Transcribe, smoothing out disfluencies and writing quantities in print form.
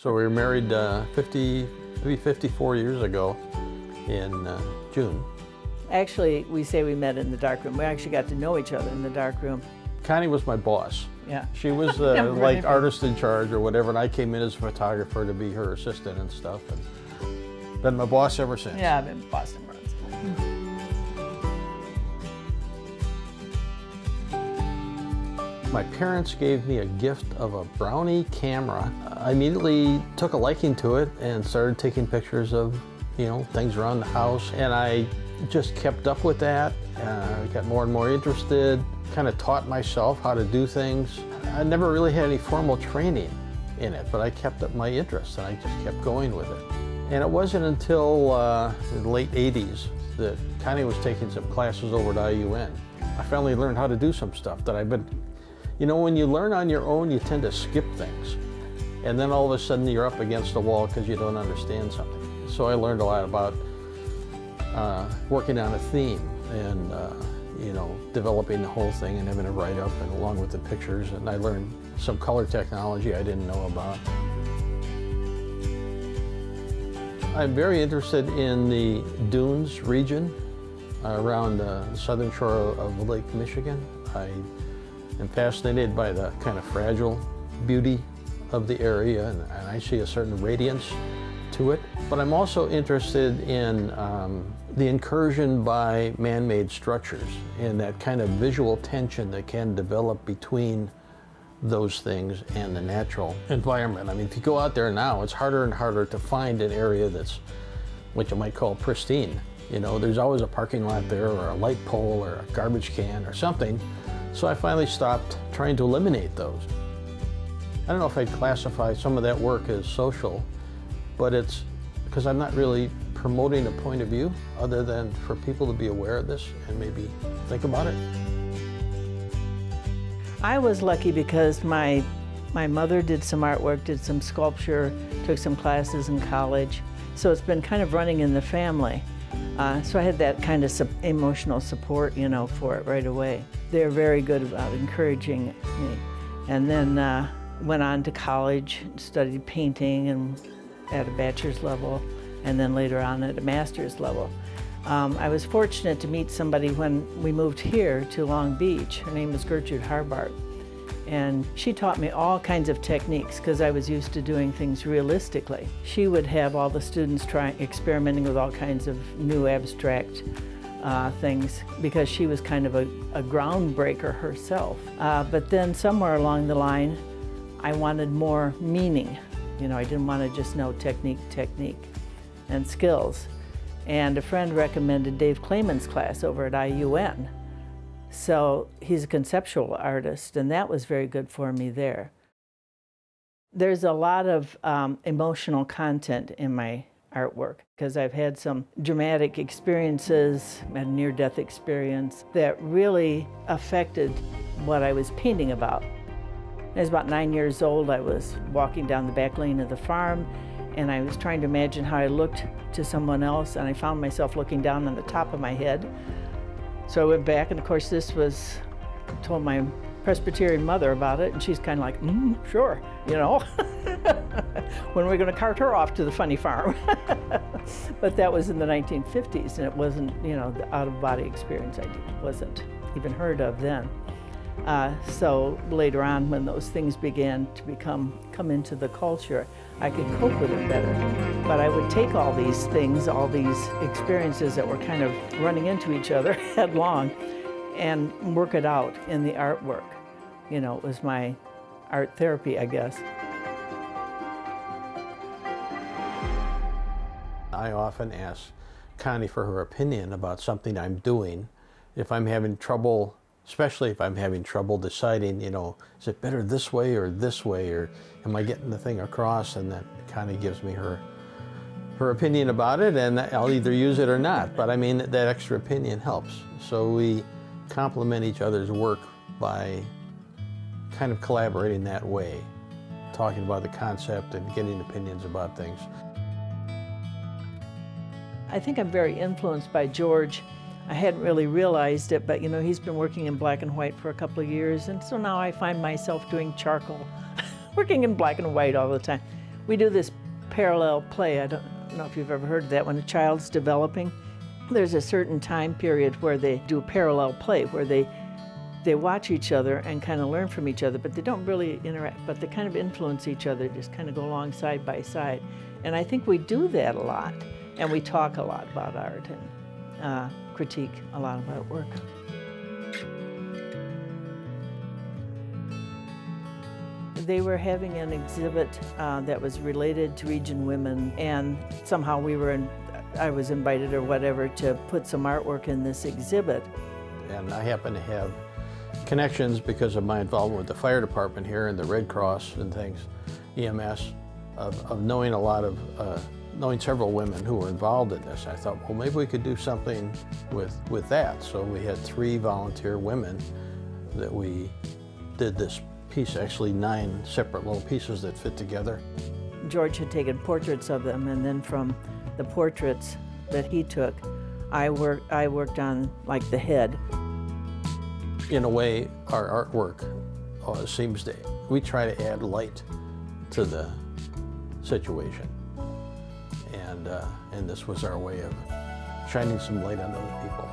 So we were married maybe 54 years ago in June. Actually, we say we met in the darkroom. We actually got to know each other in the darkroom. Connie was my boss. Yeah. She was like artist in charge or whatever, and I came in as a photographer to be her assistant and stuff. And been my boss ever since. Yeah, I've been boss ever since. My parents gave me a gift of a Brownie camera. I immediately took a liking to it and started taking pictures of, things around the house. And I just kept up with that. I got more and more interested, kind of taught myself how to do things. I never really had any formal training in it, but I kept up my interest and I just kept going with it. And it wasn't until the late 80s that Connie was taking some classes over at IUN. I finally learned how to do some stuff that I've been. When you learn on your own, you tend to skip things. And then all of a sudden you're up against the wall because you don't understand something. So I learned a lot about working on a theme and, developing the whole thing and having a write-up and along with the pictures. And I learned some color technology I didn't know about. I'm very interested in the dunes region around the southern shore of Lake Michigan. I'm fascinated by the kind of fragile beauty of the area, and I see a certain radiance to it. But I'm also interested in the incursion by man-made structures and that kind of visual tension that can develop between those things and the natural environment. I mean, if you go out there now, it's harder and harder to find an area that's what you might call pristine. There's always a parking lot there or a light pole or a garbage can or something. So I finally stopped trying to eliminate those. I don't know if I'd classify some of that work as social, but it's because I'm not really promoting a point of view other than for people to be aware of this and maybe think about it. I was lucky because my mother did some artwork, did some sculpture, took some classes in college. So it's been kind of running in the family. So I had that kind of emotional support, for it right away. They're very good about encouraging me. And then went on to college, studied painting and at a bachelor's level, and then later on at a master's level. I was fortunate to meet somebody when we moved here to Long Beach. Her name was Gertrude Harbart. And she taught me all kinds of techniques because I was used to doing things realistically. She would have all the students experimenting with all kinds of new abstract things because she was kind of a groundbreaker herself. But then somewhere along the line, I wanted more meaning. I didn't want to just know technique, and skills. And a friend recommended Dave Clayman's class over at IUN. So he's a conceptual artist, and that was very good for me there. There's a lot of emotional content in my artwork because I've had some dramatic experiences, a near-death experience that really affected what I was painting about. I was about 9 years old. I was walking down the back lane of the farm, and I was trying to imagine how I looked to someone else, and I found myself looking down on the top of my head. So I went back, and of course told my Presbyterian mother about it, and she's kind of like, sure, when are we going to cart her off to the funny farm? But that was in the 1950s, and it wasn't, the out-of-body experience I wasn't even heard of then. So later on, when those things began to come into the culture, I could cope with it better. But I would take all these things, all these experiences that were kind of running into each other headlong, and work it out in the artwork. It was my art therapy, I guess. I often ask Connie for her opinion about something I'm doing. If I'm having trouble, especially if I'm having trouble deciding, is it better this way, or am I getting the thing across? And then Connie gives me her opinion about it, and I'll either use it or not. But I mean, that extra opinion helps. So we complement each other's work by kind of collaborating that way, talking about the concept and getting opinions about things. I think I'm very influenced by George. I hadn't really realized it, but he's been working in black and white for a couple of years, and so now I find myself doing charcoal, working in black and white all the time. We do this parallel play. I don't know if you've ever heard of that. When a child's developing, there's a certain time period where they do parallel play, where they watch each other and kind of learn from each other, but they don't really interact, but they kind of influence each other, just kind of go along side by side. And I think we do that a lot, and we talk a lot about art and critique a lot of artwork. They were having an exhibit that was related to region women, and somehow I was invited or whatever to put some artwork in this exhibit. And I happen to have connections because of my involvement with the fire department here and the Red Cross and things, EMS, of knowing a lot of, knowing several women who were involved in this. I thought, well, maybe we could do something with that. So we had 3 volunteer women that we did this piece, actually 9 separate little pieces that fit together. George had taken portraits of them, and then from the portraits that he took, I worked on like the head. In a way, our artwork seems to, we try to add light to the situation. And this was our way of shining some light on those people.